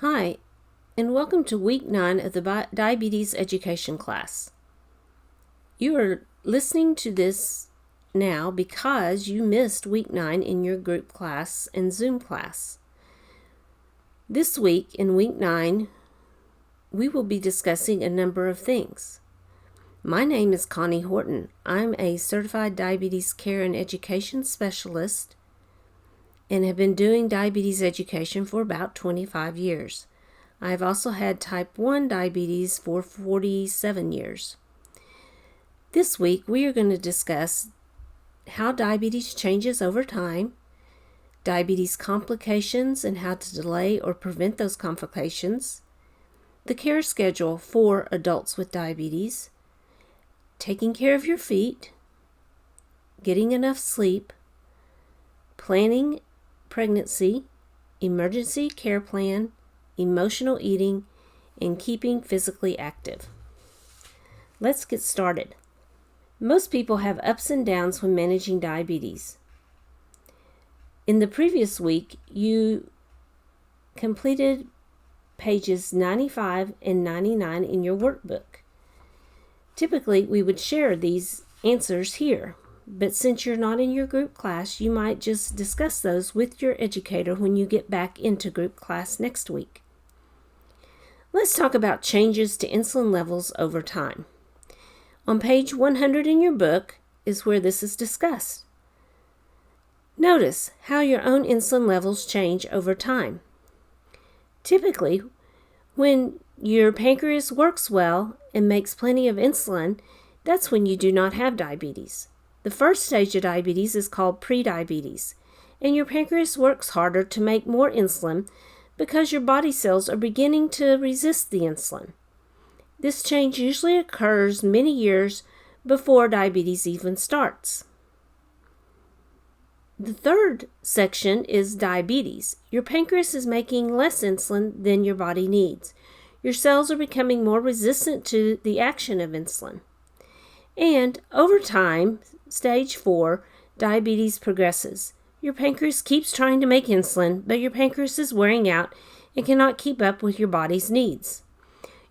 Hi, and welcome to Week 9 of the Diabetes Education class. You are listening to this now because you missed Week 9 in your group class and Zoom class. This week, in Week 9, we will be discussing a number of things. My name is Connie Horton. I'm a Certified Diabetes Care and Education Specialist and have been doing diabetes education for about 25 years. I've also had type 1 diabetes for 47 years. This week we are going to discuss how diabetes changes over time, diabetes complications and how to delay or prevent those complications, the care schedule for adults with diabetes, taking care of your feet, getting enough sleep, planning pregnancy, emergency care plan, emotional eating, and keeping physically active. Let's get started. Most people have ups and downs when managing diabetes. In the previous week, you completed pages 95 and 99 in your workbook. Typically, we would share these answers here. But since you're not in your group class, you might just discuss those with your educator when you get back into group class next week. Let's talk about changes to insulin levels over time. On page 100 in your book is where this is discussed. Notice how your own insulin levels change over time. Typically, when your pancreas works well and makes plenty of insulin, that's when you do not have diabetes. The first stage of diabetes is called prediabetes, and your pancreas works harder to make more insulin because your body cells are beginning to resist the insulin. This change usually occurs many years before diabetes even starts. The third section is diabetes. Your pancreas is making less insulin than your body needs. Your cells are becoming more resistant to the action of insulin. And over time, stage 4, diabetes progresses. Your pancreas keeps trying to make insulin, but your pancreas is wearing out and cannot keep up with your body's needs.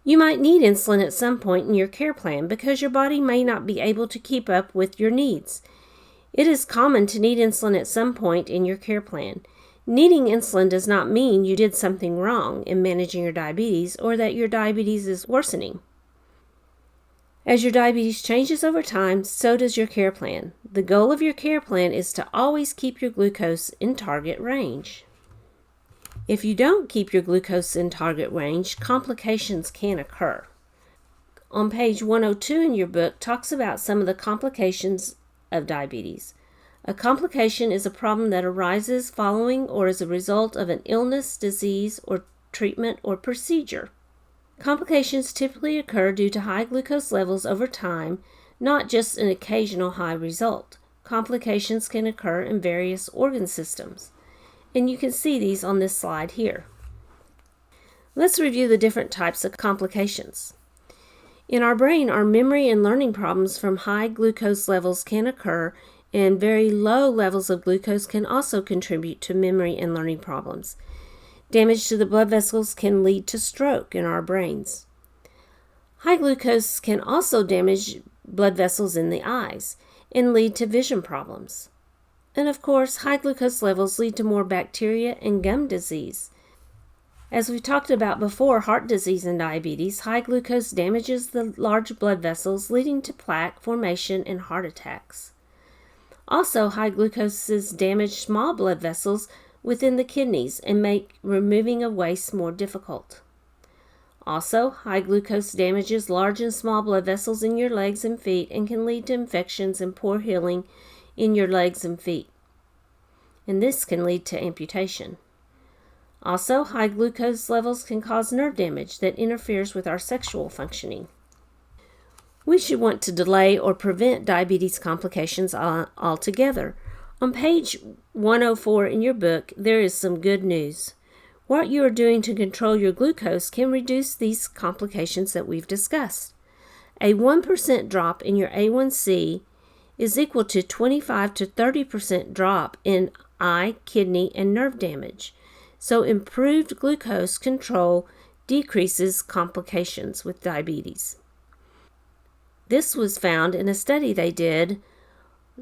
You might need insulin at some point in your care plan because your body may not be able to keep up with your needs. It is common to need insulin at some point in your care plan. Needing insulin does not mean you did something wrong in managing your diabetes or that your diabetes is worsening. As your diabetes changes over time, so does your care plan. The goal of your care plan is to always keep your glucose in target range. If you don't keep your glucose in target range, complications can occur. On page 102 in your book talks about some of the complications of diabetes. A complication is a problem that arises following or as a result of an illness, disease, or treatment or procedure. Complications typically occur due to high glucose levels over time, not just an occasional high result. Complications can occur in various organ systems, and you can see these on this slide here. Let's review the different types of complications. In our brain, our memory and learning problems from high glucose levels can occur, and very low levels of glucose can also contribute to memory and learning problems. Damage to the blood vessels can lead to stroke in our brains. High glucose can also damage blood vessels in the eyes and lead to vision problems. And of course, high glucose levels lead to more bacteria and gum disease. As we talked about before, heart disease and diabetes, high glucose damages the large blood vessels, leading to plaque formation and heart attacks. Also, high glucoses damage small blood vessels within the kidneys and make removing of waste more difficult. Also, high glucose damages large and small blood vessels in your legs and feet and can lead to infections and poor healing in your legs and feet. And this can lead to amputation. Also, high glucose levels can cause nerve damage that interferes with our sexual functioning. We should want to delay or prevent diabetes complications altogether. On page 104 in your book, there is some good news. What you are doing to control your glucose can reduce these complications that we've discussed. A 1% drop in your A1C is equal to 25 to 30% drop in eye, kidney, and nerve damage. So improved glucose control decreases complications with diabetes. This was found in a study they did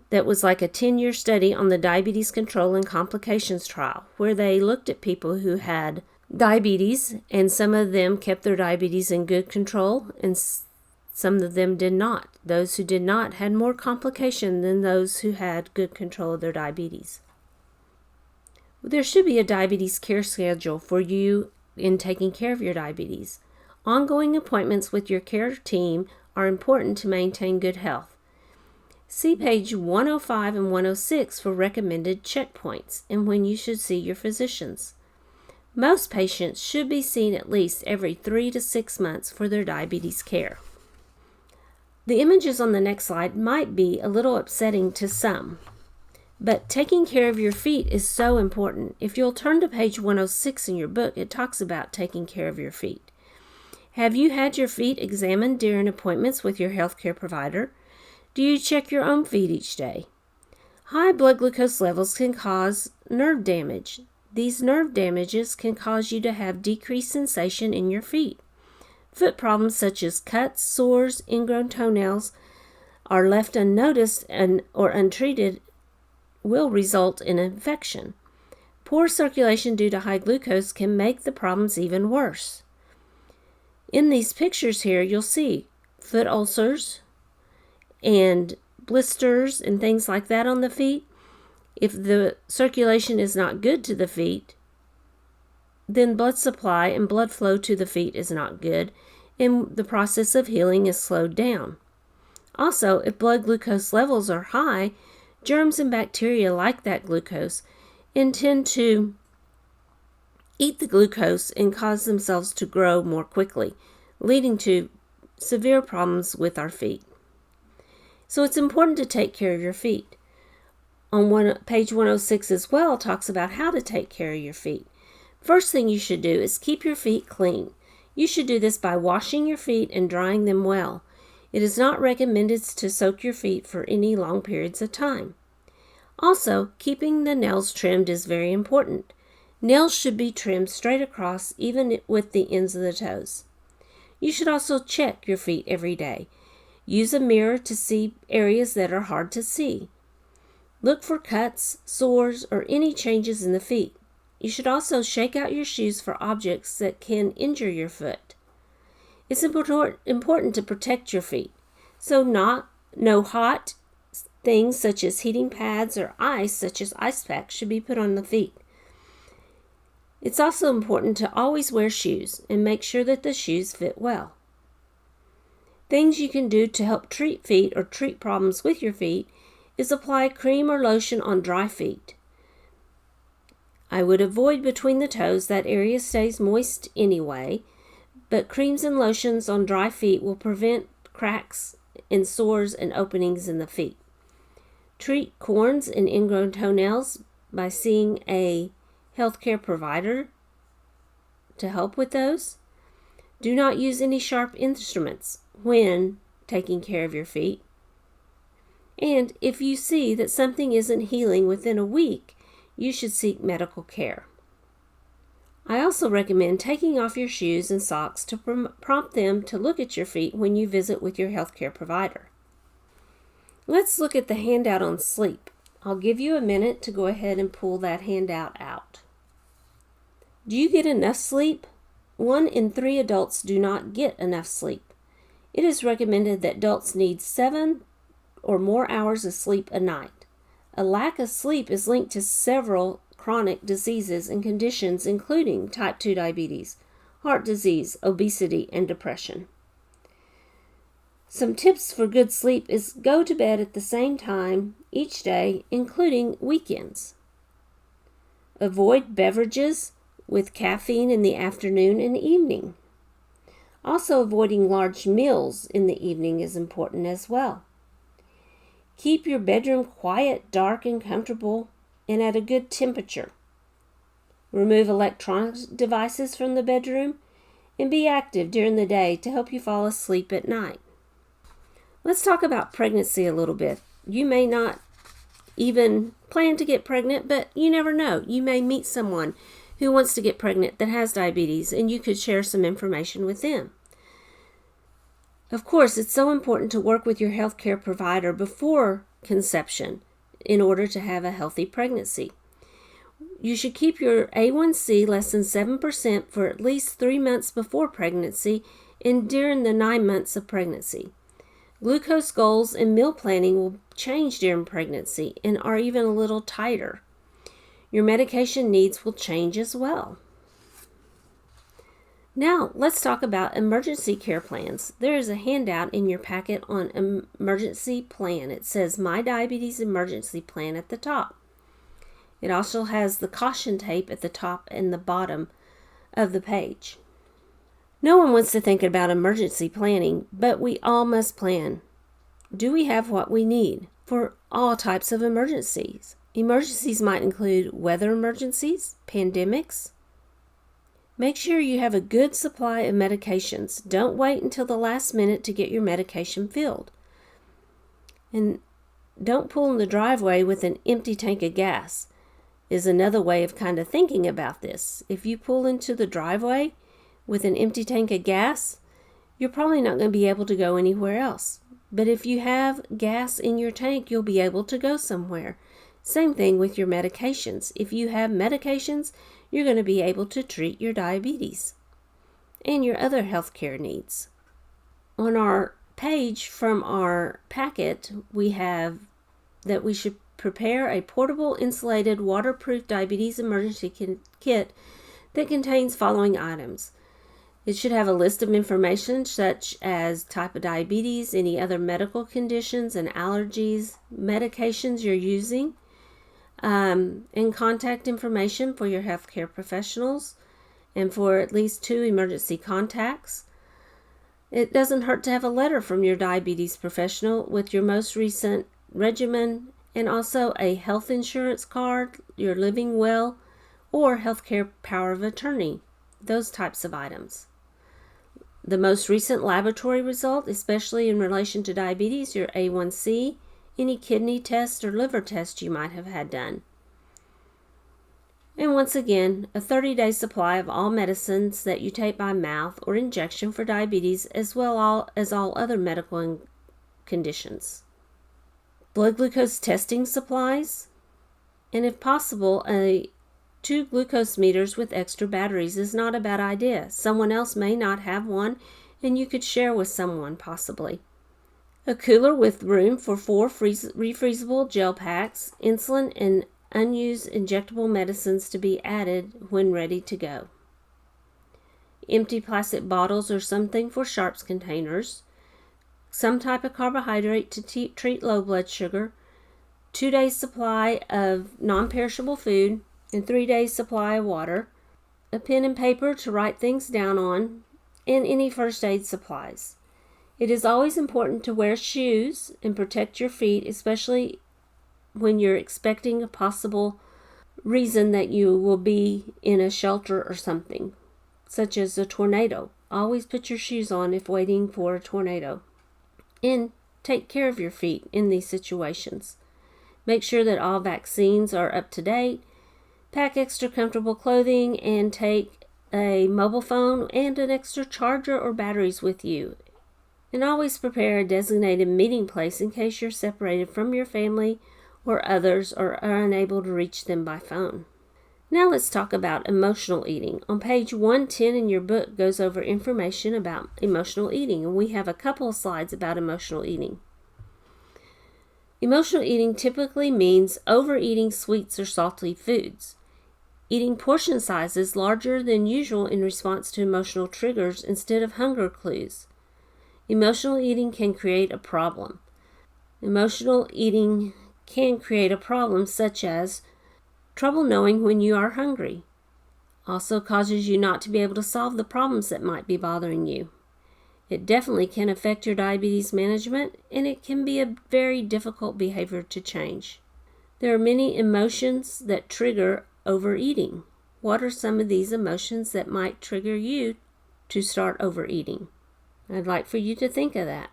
that was like a 10-year study on the diabetes control and complications trial, where they looked at people who had diabetes, and some of them kept their diabetes in good control, and some of them did not. Those who did not had more complication than those who had good control of their diabetes. There should be a diabetes care schedule for you in taking care of your diabetes. Ongoing appointments with your care team are important to maintain good health. See page 105 and 106 for recommended checkpoints and when you should see your physicians. Most patients should be seen at least every 3 to 6 months for their diabetes care. The images on the next slide might be a little upsetting to some, but taking care of your feet is so important. If you'll turn to page 106 in your book, it talks about taking care of your feet. Have you had your feet examined during appointments with your healthcare provider? Do you check your own feet each day? High blood glucose levels can cause nerve damage. These nerve damages can cause you to have decreased sensation in your feet. Foot problems such as cuts, sores, ingrown toenails are left unnoticed or untreated will result in infection. Poor circulation due to high glucose can make the problems even worse. In these pictures here, you'll see foot ulcers and blisters and things like that on the feet. If the circulation is not good to the feet, then blood supply and blood flow to the feet is not good, and the process of healing is slowed down. Also, if blood glucose levels are high, germs and bacteria like that glucose and tend to eat the glucose and cause themselves to grow more quickly, leading to severe problems with our feet. So it's important to take care of your feet. On page 106 as well talks about how to take care of your feet. First thing you should do is keep your feet clean. You should do this by washing your feet and drying them well. It is not recommended to soak your feet for any long periods of time. Also, keeping the nails trimmed is very important. Nails should be trimmed straight across, even with the ends of the toes. You should also check your feet every day. Use a mirror to see areas that are hard to see. Look for cuts, sores, or any changes in the feet. You should also shake out your shoes for objects that can injure your foot. It's important to protect your feet, so no hot things such as heating pads or ice, such as ice packs, should be put on the feet. It's also important to always wear shoes and make sure that the shoes fit well. Things you can do to help treat feet or treat problems with your feet is apply cream or lotion on dry feet. I would avoid between the toes. That area stays moist anyway, but creams and lotions on dry feet will prevent cracks and sores and openings in the feet. Treat corns and ingrown toenails by seeing a healthcare provider to help with those. Do not use any sharp instruments when taking care of your feet. And if you see that something isn't healing within a week, you should seek medical care. I also recommend taking off your shoes and socks to prompt them to look at your feet when you visit with your healthcare provider. Let's look at the handout on sleep. I'll give you a minute to go ahead and pull that handout out. Do you get enough sleep? 1 in 3 adults do not get enough sleep. It is recommended that adults need 7 or more hours of sleep a night. A lack of sleep is linked to several chronic diseases and conditions, including type 2 diabetes, heart disease, obesity, and depression. Some tips for good sleep is go to bed at the same time each day, including weekends. Avoid beverages with caffeine in the afternoon and evening. Also, avoiding large meals in the evening is important as well. Keep your bedroom quiet, dark, and comfortable, and at a good temperature. Remove electronic devices from the bedroom, and be active during the day to help you fall asleep at night. Let's talk about pregnancy a little bit. You may not even plan to get pregnant, but you never know. You may meet someone who wants to get pregnant that has diabetes, and you could share some information with them. Of course, it's so important to work with your healthcare provider before conception in order to have a healthy pregnancy. You should keep your A1C less than 7% for at least 3 months before pregnancy and during the 9 months of pregnancy. Glucose goals and meal planning will change during pregnancy and are even a little tighter. Your medication needs will change as well. Now, let's talk about emergency care plans. There is a handout in your packet on emergency plan. It says My Diabetes Emergency Plan at the top. It also has the caution tape at the top and the bottom of the page. No one wants to think about emergency planning, but we all must plan. Do we have what we need for all types of emergencies? Emergencies might include weather emergencies, pandemics. Make sure you have a good supply of medications. Don't wait until the last minute to get your medication filled. And don't pull in the driveway with an empty tank of gas is another way of kind of thinking about this. If you pull into the driveway with an empty tank of gas, you're probably not going to be able to go anywhere else. But if you have gas in your tank, you'll be able to go somewhere. Same thing with your medications. If you have medications, you're going to be able to treat your diabetes and your other healthcare needs. On our page from our packet, we have that we should prepare a portable, insulated, waterproof diabetes emergency kit that contains following items. It should have a list of information such as type of diabetes, any other medical conditions and allergies, medications you're using, and contact information for your healthcare professionals and for at least 2 emergency contacts. It doesn't hurt to have a letter from your diabetes professional with your most recent regimen and also a health insurance card, your living will, or healthcare power of attorney, those types of items. The most recent laboratory result, especially in relation to diabetes, your A1C, any kidney test or liver test you might have had done. And once again, a 30-day supply of all medicines that you take by mouth or injection for diabetes, as well as all other medical conditions. Blood glucose testing supplies, and if possible, 2 glucose meters with extra batteries is not a bad idea. Someone else may not have one, and you could share with someone possibly. A cooler with room for 4 refreezable gel packs, insulin, and unused injectable medicines to be added when ready to go. Empty plastic bottles or something for sharps containers. Some type of carbohydrate to treat low blood sugar. 2 days supply of non-perishable food and 3 days supply of water. A pen and paper to write things down on, and any first aid supplies. It is always important to wear shoes and protect your feet, especially when you're expecting a possible reason that you will be in a shelter or something, such as a tornado. Always put your shoes on if waiting for a tornado. And take care of your feet in these situations. Make sure that all vaccines are up to date. Pack extra comfortable clothing and take a mobile phone and an extra charger or batteries with you. And always prepare a designated meeting place in case you're separated from your family or others or are unable to reach them by phone. Now let's talk about emotional eating. On page 110 in your book goes over information about emotional eating, and we have a couple of slides about emotional eating. Emotional eating typically means overeating sweets or salty foods. Eating portion sizes larger than usual in response to emotional triggers instead of hunger clues. Emotional eating can create a problem. Emotional eating can create a problem such as trouble knowing when you are hungry. Also causes you not to be able to solve the problems that might be bothering you. It definitely can affect your diabetes management, and it can be a very difficult behavior to change. There are many emotions that trigger overeating. What are some of these emotions that might trigger you to start overeating? I'd like for you to think of that.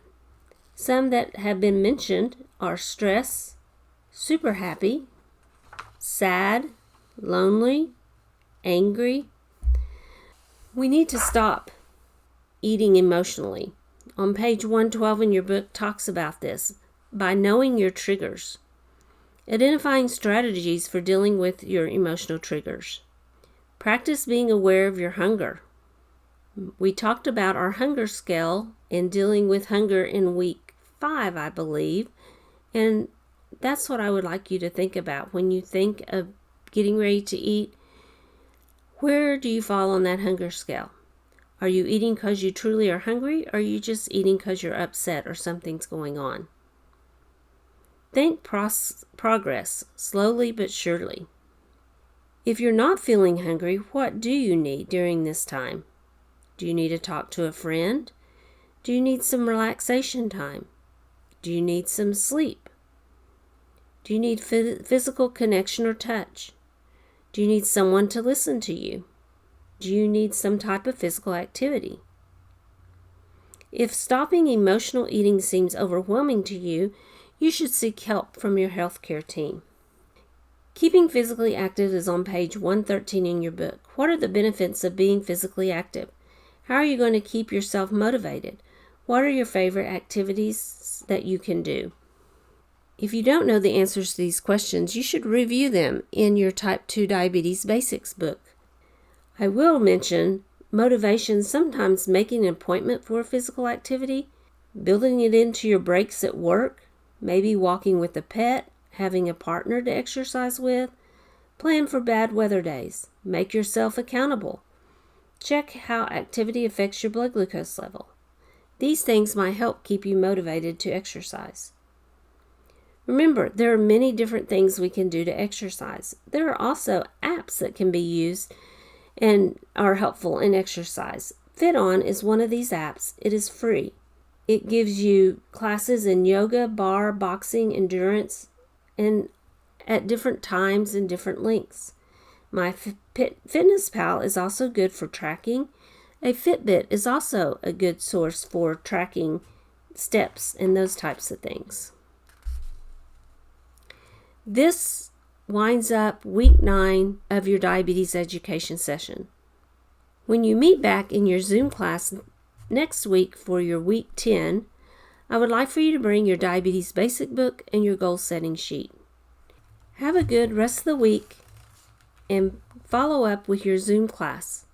Some that have been mentioned are stress, super happy, sad, lonely, angry. We need to stop eating emotionally. On page 112 in your book talks about this by knowing your triggers, identifying strategies for dealing with your emotional triggers. Practice being aware of your hunger. We talked about our hunger scale and dealing with hunger in week 5, I believe, and that's what I would like you to think about when you think of getting ready to eat. Where do you fall on that hunger scale? Are you eating because you truly are hungry, or are you just eating because you're upset or something's going on? Think progress, slowly but surely. If you're not feeling hungry, what do you need during this time? Do you need to talk to a friend? Do you need some relaxation time? Do you need some sleep? Do you need physical connection or touch? Do you need someone to listen to you? Do you need some type of physical activity? If stopping emotional eating seems overwhelming to you, you should seek help from your healthcare team. Keeping physically active is on page 113 in your book. What are the benefits of being physically active? How are you going to keep yourself motivated? What are your favorite activities that you can do? If you don't know the answers to these questions, you should review them in your Type 2 Diabetes Basics book. I will mention motivation, sometimes making an appointment for a physical activity, building it into your breaks at work, maybe walking with a pet, having a partner to exercise with, plan for bad weather days, make yourself accountable, check how activity affects your blood glucose level. These things might help keep you motivated to exercise. Remember, there are many different things we can do to exercise. There are also apps that can be used and are helpful in exercise. FitOn is one of these apps. It is free. It gives you classes in yoga, bar, boxing, endurance, and at different times and different lengths. My FitnessPal is also good for tracking. A Fitbit is also a good source for tracking steps and those types of things. This winds up week 9 of your diabetes education session. When you meet back in your Zoom class next week for your week 10, I would like for you to bring your diabetes basic book and your goal setting sheet. Have a good rest of the week and follow up with your Zoom class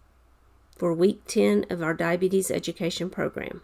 for week 10 of our diabetes education program.